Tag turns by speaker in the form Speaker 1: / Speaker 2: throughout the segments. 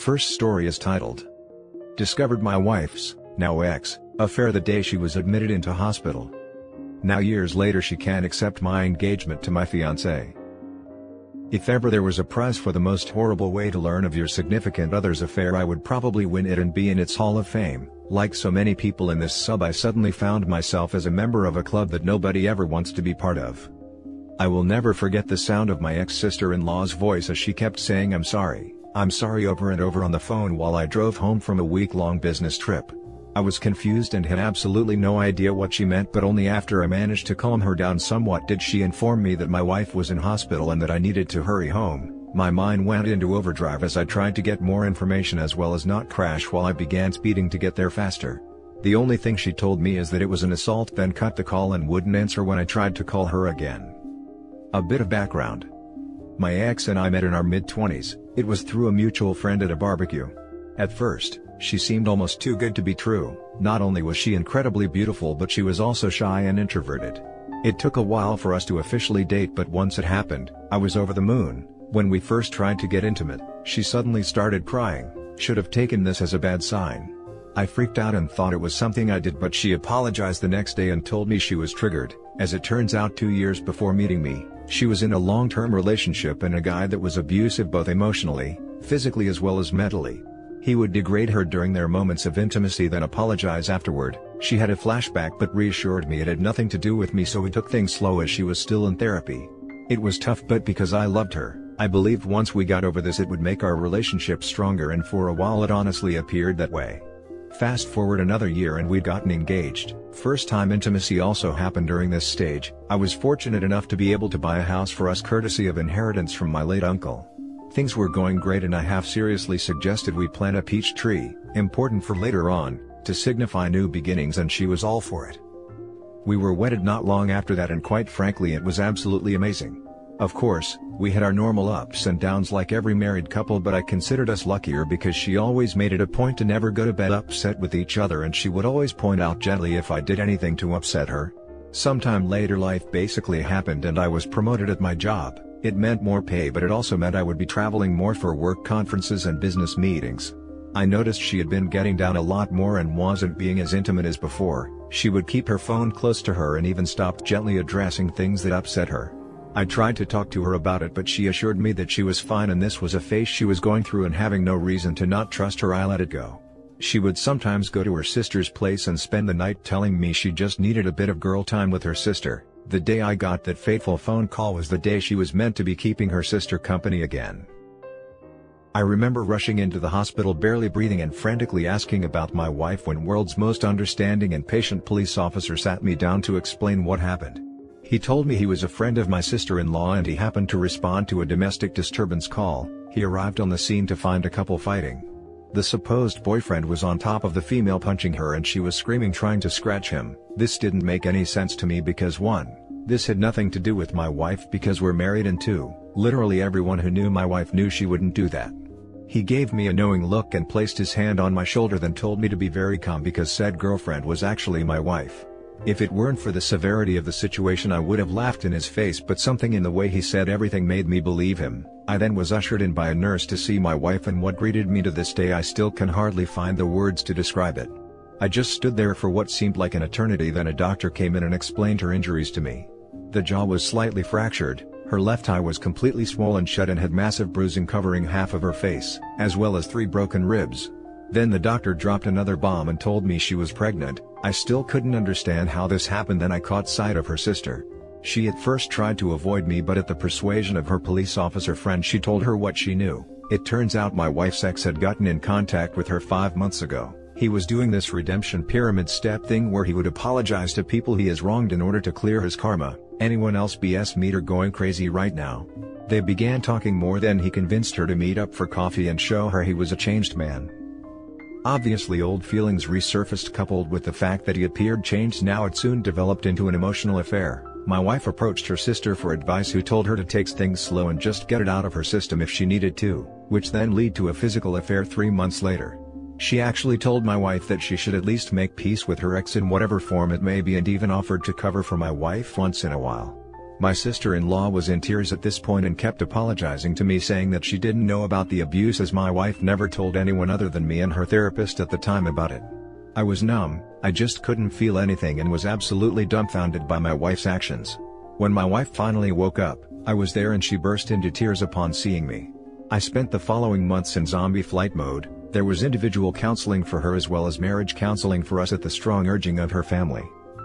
Speaker 1: first story is titled, "Discovered my wife's, now ex, affair the day she was admitted into hospital. Now years later she can't accept my engagement to my fiancé." If ever there was a prize for the most horrible way to learn of your significant other's affair, I would probably win it and be in its Hall of Fame. Like so many people in this sub, I suddenly found myself as a member of a club that nobody ever wants to be part of. I will never forget the sound of my ex-sister-in-law's voice as she kept saying I'm sorry," over and over on the phone while I drove home from a week-long business trip. I was confused and had absolutely no idea what she meant, but only after I managed to calm her down somewhat did she inform me that my wife was in hospital and that I needed to hurry home. My mind went into overdrive as I tried to get more information as well as not crash while I began speeding to get there faster. The only thing she told me is that it was an assault, then cut the call and wouldn't answer when I tried to call her again. A bit of background. My ex and I met in our mid-20s, it was through a mutual friend at a barbecue. At first, she seemed almost too good to be true. Not only was she incredibly beautiful, but she was also shy and introverted. It took a while for us to officially date, but once it happened, I was over the moon. When we first tried to get intimate, she suddenly started crying. Should have taken this as a bad sign. I freaked out and thought it was something I did, but she apologized the next day and told me she was triggered. As it turns out, 2 years before meeting me, she was in a long-term relationship and a guy that was abusive both emotionally, physically as well as mentally. He would degrade her during their moments of intimacy, then apologize afterward. She had a flashback but reassured me it had nothing to do with me, so we took things slow as she was still in therapy. It was tough, but because I loved her, I believed once we got over this it would make our relationship stronger, and for a while it honestly appeared that way. Fast forward another year and we'd gotten engaged. First time intimacy also happened during this stage. I was fortunate enough to be able to buy a house for us courtesy of inheritance from my late uncle. Things were going great and I half seriously suggested we plant a peach tree, important for later on, to signify new beginnings, and she was all for it. We were wedded not long after that, and quite frankly it was absolutely amazing. Of course, we had our normal ups and downs like every married couple, but I considered us luckier because she always made it a point to never go to bed upset with each other, and she would always point out gently if I did anything to upset her. Sometime later life basically happened and I was promoted at my job. It meant more pay, but it also meant I would be traveling more for work conferences and business meetings. I noticed she had been getting down a lot more and wasn't being as intimate as before. She would keep her phone close to her and even stopped gently addressing things that upset her. I tried to talk to her about it, but she assured me that she was fine and this was a phase she was going through, and having no reason to not trust her, I let it go. She would sometimes go to her sister's place and spend the night, telling me she just needed a bit of girl time with her sister. The day I got that fateful phone call was the day she was meant to be keeping her sister company again. I remember rushing into the hospital barely breathing and frantically asking about my wife when world's most understanding and patient police officer sat me down to explain what happened. He told me he was a friend of my sister-in-law and he happened to respond to a domestic disturbance call. He arrived on the scene to find a couple fighting. The supposed boyfriend was on top of the female punching her and she was screaming, trying to scratch him. This didn't make any sense to me because 1, this had nothing to do with my wife because we're married, and 2, literally everyone who knew my wife knew she wouldn't do that. He gave me a knowing look and placed his hand on my shoulder, then told me to be very calm because said girlfriend was actually my wife. If it weren't for the severity of the situation I would have laughed in his face, but something in the way he said everything made me believe him. I then was ushered in by a nurse to see my wife, and what greeted me to this day I still can hardly find the words to describe it. I just stood there for what seemed like an eternity. Then a doctor came in and explained her injuries to me. The jaw was slightly fractured, her left eye was completely swollen shut and had massive bruising covering half of her face, as well as 3 broken ribs. Then the doctor dropped another bomb and told me she was pregnant. I still couldn't understand how this happened. Then I caught sight of her sister. She at first tried to avoid me, but at the persuasion of her police officer friend she told her what she knew. It turns out my wife's ex had gotten in contact with her 5 months ago. He was doing this redemption pyramid step thing where he would apologize to people he has wronged in order to clear his karma. Anyone else BS meter going crazy right now. They began talking more, then he convinced her to meet up for coffee and show her he was a changed man. Obviously old feelings resurfaced, coupled with the fact that he appeared changed. Now it soon developed into an emotional affair. My wife approached her sister for advice, who told her to take things slow and just get it out of her system if she needed to, which then led to a physical affair 3 months later. She actually told my wife that she should at least make peace with her ex in whatever form it may be, and even offered to cover for my wife once in a while. My sister-in-law was in tears at this point and kept apologizing to me, saying that she didn't know about the abuse as my wife never told anyone other than me and her therapist at the time about it. I was numb, I just couldn't feel anything and was absolutely dumbfounded by my wife's actions. When my wife finally woke up, I was there and she burst into tears upon seeing me. I spent the following months in zombie flight mode. There was individual counseling for her as well as marriage counseling for us at the strong urging of her family.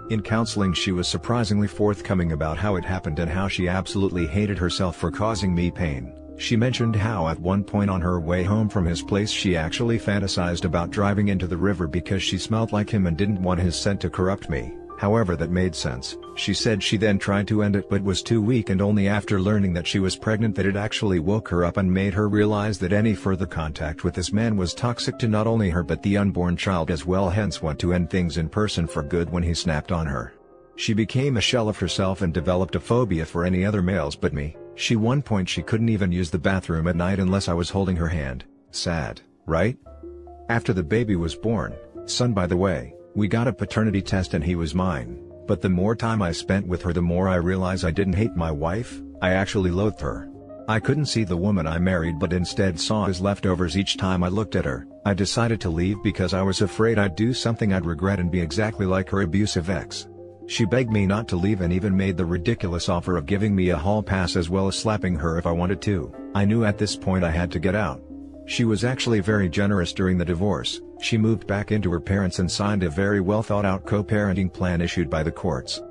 Speaker 1: In counseling she was surprisingly forthcoming about how it happened and how she absolutely hated herself for causing me pain. She mentioned how at one point on her way home from his place she actually fantasized about driving into the river because she smelled like him and didn't want his scent to corrupt me. However, that made sense. She said she then tried to end it but was too weak, and only after learning that she was pregnant that it actually woke her up and made her realize that any further contact with this man was toxic to not only her but the unborn child as well, hence want to end things in person for good when he snapped on her. She became a shell of herself and developed a phobia for any other males but me. One point she couldn't even use the bathroom at night unless I was holding her hand. Sad, right? After the baby was born, son by the way, we got a paternity test and he was mine, but the more time I spent with her the more I realized I didn't hate my wife, I actually loathed her. I couldn't see the woman I married but instead saw his leftovers each time I looked at her. I decided to leave because I was afraid I'd do something I'd regret and be exactly like her abusive ex. She begged me not to leave and even made the ridiculous offer of giving me a hall pass as well as slapping her if I wanted to. I knew at this point I had to get out. She was actually very generous during the divorce. She moved back into her parents and signed a very well thought out co-parenting plan issued by the courts.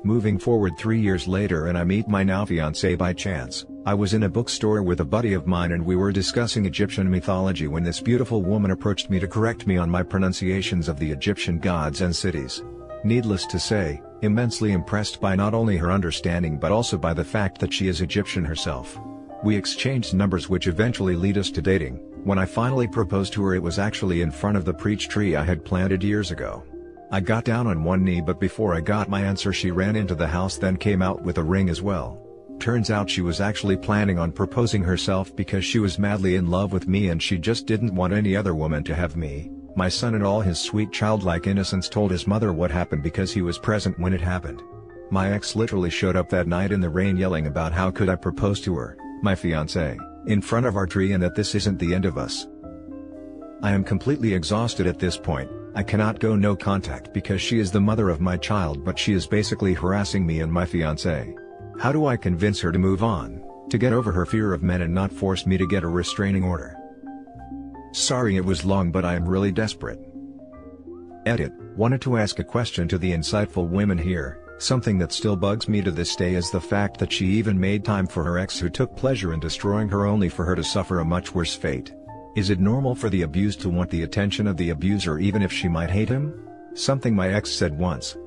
Speaker 1: Moving forward 3 years later and I meet my now fiancé by chance. I was in a bookstore with a buddy of mine and we were discussing Egyptian mythology when this beautiful woman approached me to correct me on my pronunciations of the Egyptian gods and cities. Needless to say, immensely impressed by not only her understanding but also by the fact that she is Egyptian herself. We exchanged numbers which eventually lead us to dating. When I finally proposed to her it was actually in front of the peach tree I had planted years ago. I got down on one knee but before I got my answer she ran into the house then came out with a ring as well. Turns out she was actually planning on proposing herself because she was madly in love with me and she just didn't want any other woman to have me. My son in all his sweet childlike innocence told his mother what happened because he was present when it happened. My ex literally showed up that night in the rain yelling about how could I propose to her, my fiancé, in front of our tree and that this isn't the end of us. I am completely exhausted at this point. I cannot go no contact because she is the mother of my child but she is basically harassing me and my fiancé. How do I convince her to move on, to get over her fear of men and not force me to get a restraining order? Sorry it was long but I am really desperate. Edit. Wanted to ask a question to the insightful women here. Something that still bugs me to this day is the fact that she even made time for her ex who took pleasure in destroying her only for her to suffer a much worse fate. Is it normal for the abused to want the attention of the abuser even if she might hate him? Something my ex said once.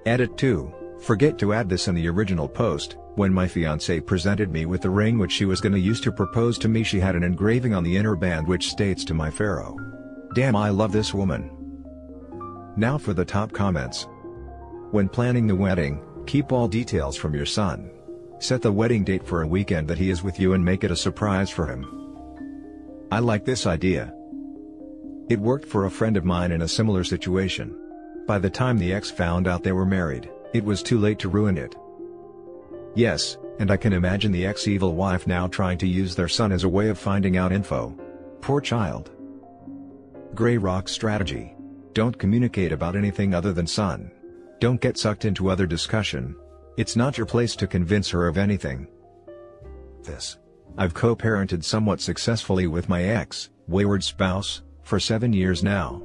Speaker 1: Edit 2. Forget to add this in the original post. When my fiancé presented me with the ring which she was gonna use to propose to me she had an engraving on the inner band which states to my pharaoh. Damn, I love this woman. Now for the top comments. When planning the wedding, keep all details from your son. Set the wedding date for a weekend that he is with you and make it a surprise for him. I like this idea. It worked for a friend of mine in a similar situation. By the time the ex found out they were married, it was too late to ruin it. Yes, and I can imagine the ex-evil wife now trying to use their son as a way of finding out info. Poor child. Gray Rock strategy. Don't communicate about anything other than son. Don't get sucked into other discussion. It's not your place to convince her of anything. I've co-parented somewhat successfully with my ex, wayward spouse, for 7 years now.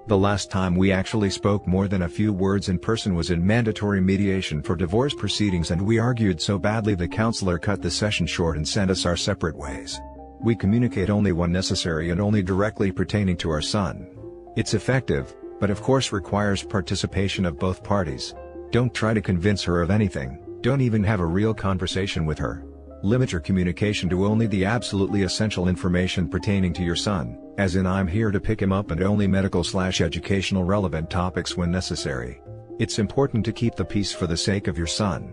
Speaker 1: The last time we actually spoke more than a few words in person was in mandatory mediation for divorce proceedings and we argued so badly the counselor cut the session short and sent us our separate ways. We communicate only when necessary and only directly pertaining to our son. It's effective, but of course requires participation of both parties. Don't try to convince her of anything, don't even have a real conversation with her. Limit your communication to only the absolutely essential information pertaining to your son, as in I'm here to pick him up, and only medical/educational relevant topics when necessary. It's important to keep the peace for the sake of your son.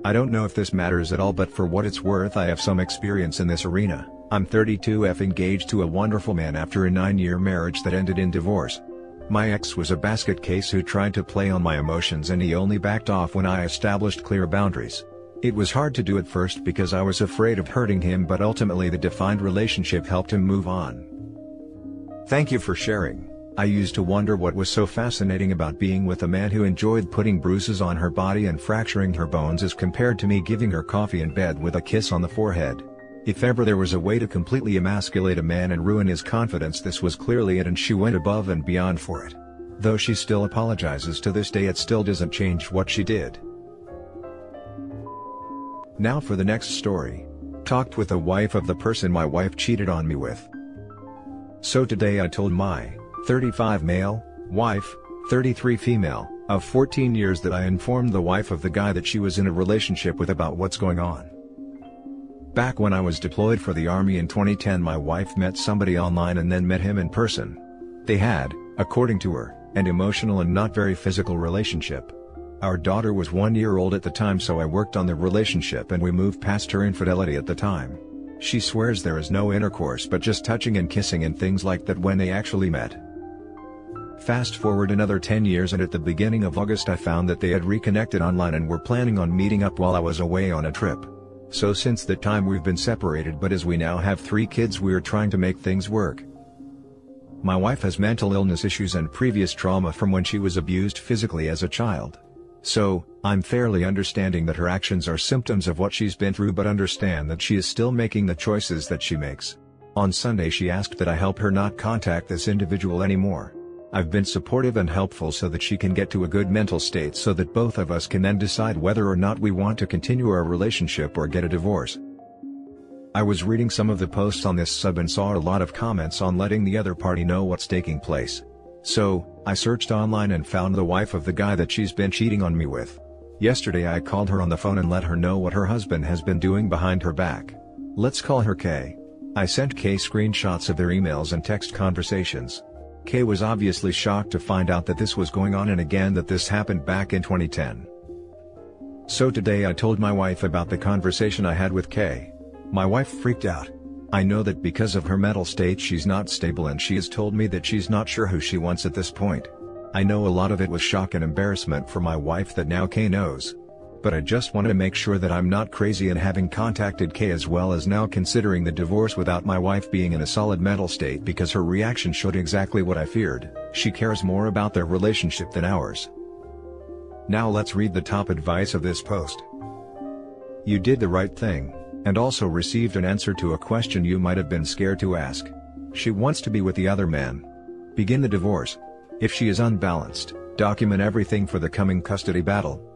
Speaker 1: I don't know if this matters at all, but for what it's worth I have some experience in this arena. I'm 32, engaged to a wonderful man after a 9-year marriage that ended in divorce. My ex was a basket case who tried to play on my emotions, and he only backed off when I established clear boundaries. It was hard to do at first because I was afraid of hurting him, but ultimately the defined relationship helped him move on. Thank you for sharing. I used to wonder what was so fascinating about being with a man who enjoyed putting bruises on her body and fracturing her bones as compared to me giving her coffee in bed with a kiss on the forehead. If ever there was a way to completely emasculate a man and ruin his confidence, this was clearly it, and she went above and beyond for it. Though she still apologizes to this day, it still doesn't change what she did. Now for the next story. Talked with the wife of the person my wife cheated on me with. So today I told my 35 male, wife, 33 female, of 14 years that I informed the wife of the guy that she was in a relationship with about what's going on. Back when I was deployed for the Army in 2010, my wife met somebody online and then met him in person. They had, according to her, an emotional and not very physical relationship. Our daughter was 1 year old at the time, so I worked on the relationship and we moved past her infidelity at the time. She swears there is no intercourse but just touching and kissing and things like that when they actually met. Fast forward another 10 years, and at the beginning of August I found that they had reconnected online and were planning on meeting up while I was away on a trip. So since that time we've been separated, but as we now have 3 kids we are trying to make things work. My wife has mental illness issues and previous trauma from when she was abused physically as a child. So, I'm fairly understanding that her actions are symptoms of what she's been through, but understand that she is still making the choices that she makes. On Sunday she asked that I help her not contact this individual anymore. I've been supportive and helpful so that she can get to a good mental state so that both of us can then decide whether or not we want to continue our relationship or get a divorce. I was reading some of the posts on this sub and saw a lot of comments on letting the other party know what's taking place. So, I searched online and found the wife of the guy that she's been cheating on me with. Yesterday I called her on the phone and let her know what her husband has been doing behind her back. Let's call her Kay. I sent Kay screenshots of their emails and text conversations. Kay was obviously shocked to find out that this was going on, and again that this happened back in 2010. So today I told my wife about the conversation I had with Kay. My wife freaked out. I know that because of her mental state she's not stable, and she has told me that she's not sure who she wants at this point. I know a lot of it was shock and embarrassment for my wife that now Kay knows. But I just wanted to make sure that I'm not crazy in having contacted Kay, as well as now considering the divorce without my wife being in a solid mental state, because her reaction showed exactly what I feared. She cares more about their relationship than ours. Now let's read the top advice of this post. You did the right thing, and also received an answer to a question you might have been scared to ask. She wants to be with the other man. Begin the divorce. If she is unbalanced, document everything for the coming custody battle.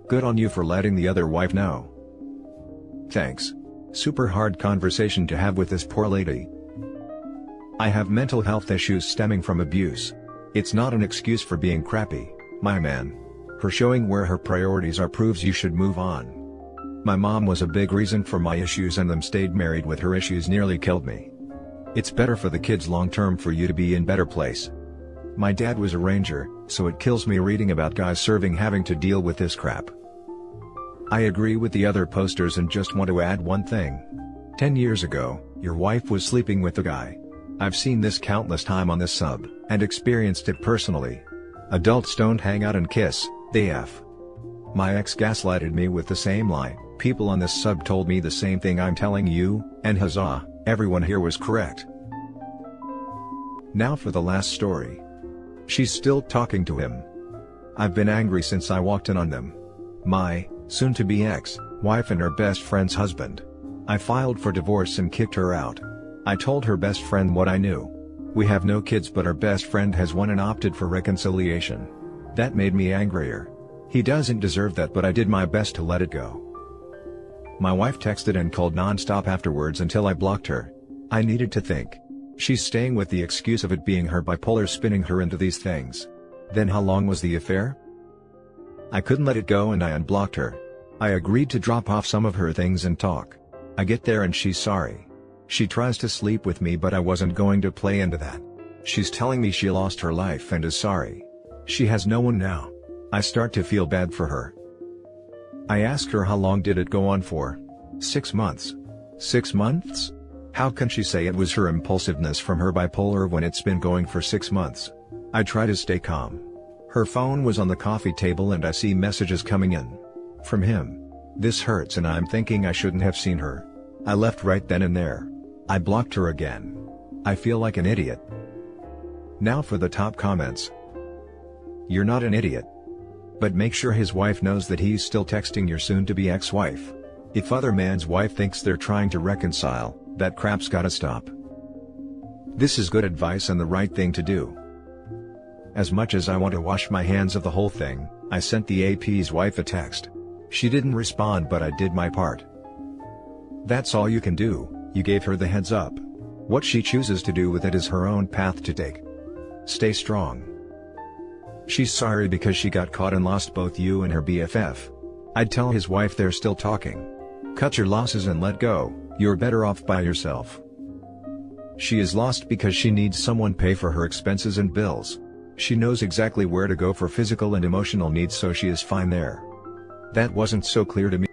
Speaker 1: Good on you for letting the other wife know. Thanks. Super hard conversation to have with this poor lady. I have mental health issues stemming from abuse. It's not an excuse for being crappy, my man. Her showing where her priorities are proves you should move on. My mom was a big reason for my issues, and them stayed married with her issues nearly killed me. It's better for the kids long term for you to be in better place. My dad was a ranger, so it kills me reading about guys serving having to deal with this crap. I agree with the other posters and just want to add one thing. 10 years ago, your wife was sleeping with the guy. I've seen this countless time on this sub, and experienced it personally. Adults don't hang out and kiss, they F. My ex gaslighted me with the same lie. People on this sub told me the same thing I'm telling you, and huzzah, everyone here was correct. Now for the last story. She's still talking to him. I've been angry since I walked in on them. My soon-to-be ex-wife and her best friend's husband. I filed for divorce and kicked her out. I told her best friend what I knew. We have no kids, but her best friend has one and opted for reconciliation. That made me angrier. He doesn't deserve that, but I did my best to let it go. My wife texted and called non-stop afterwards until I blocked her. I needed to think. She's staying with the excuse of it being her bipolar spinning her into these things. Then how long was the affair? I couldn't let it go and I unblocked her. I agreed to drop off some of her things and talk. I get there and she's sorry. She tries to sleep with me, but I wasn't going to play into that. She's telling me she lost her life and is sorry. She has no one now. I start to feel bad for her. I ask her how long did it go on for? 6 months. 6 months? How can she say it was her impulsiveness from her bipolar when it's been going for 6 months? I try to stay calm. Her phone was on the coffee table and I see messages coming in. From him. This hurts and I'm thinking I shouldn't have seen her. I left right then and there. I blocked her again. I feel like an idiot. Now for the top comments. You're not an idiot. But make sure his wife knows that he's still texting your soon-to-be ex-wife. If other man's wife thinks they're trying to reconcile, that crap's gotta stop. This is good advice and the right thing to do. As much as I want to wash my hands of the whole thing, I sent the AP's wife a text. She didn't respond but I did my part. That's all you can do, you gave her the heads up. What she chooses to do with it is her own path to take. Stay strong. She's sorry because she got caught and lost both you and her BFF. I'd tell his wife they're still talking. Cut your losses and let go, you're better off by yourself. She is lost because she needs someone pay for her expenses and bills. She knows exactly where to go for physical and emotional needs so she is fine there. That wasn't so clear to me.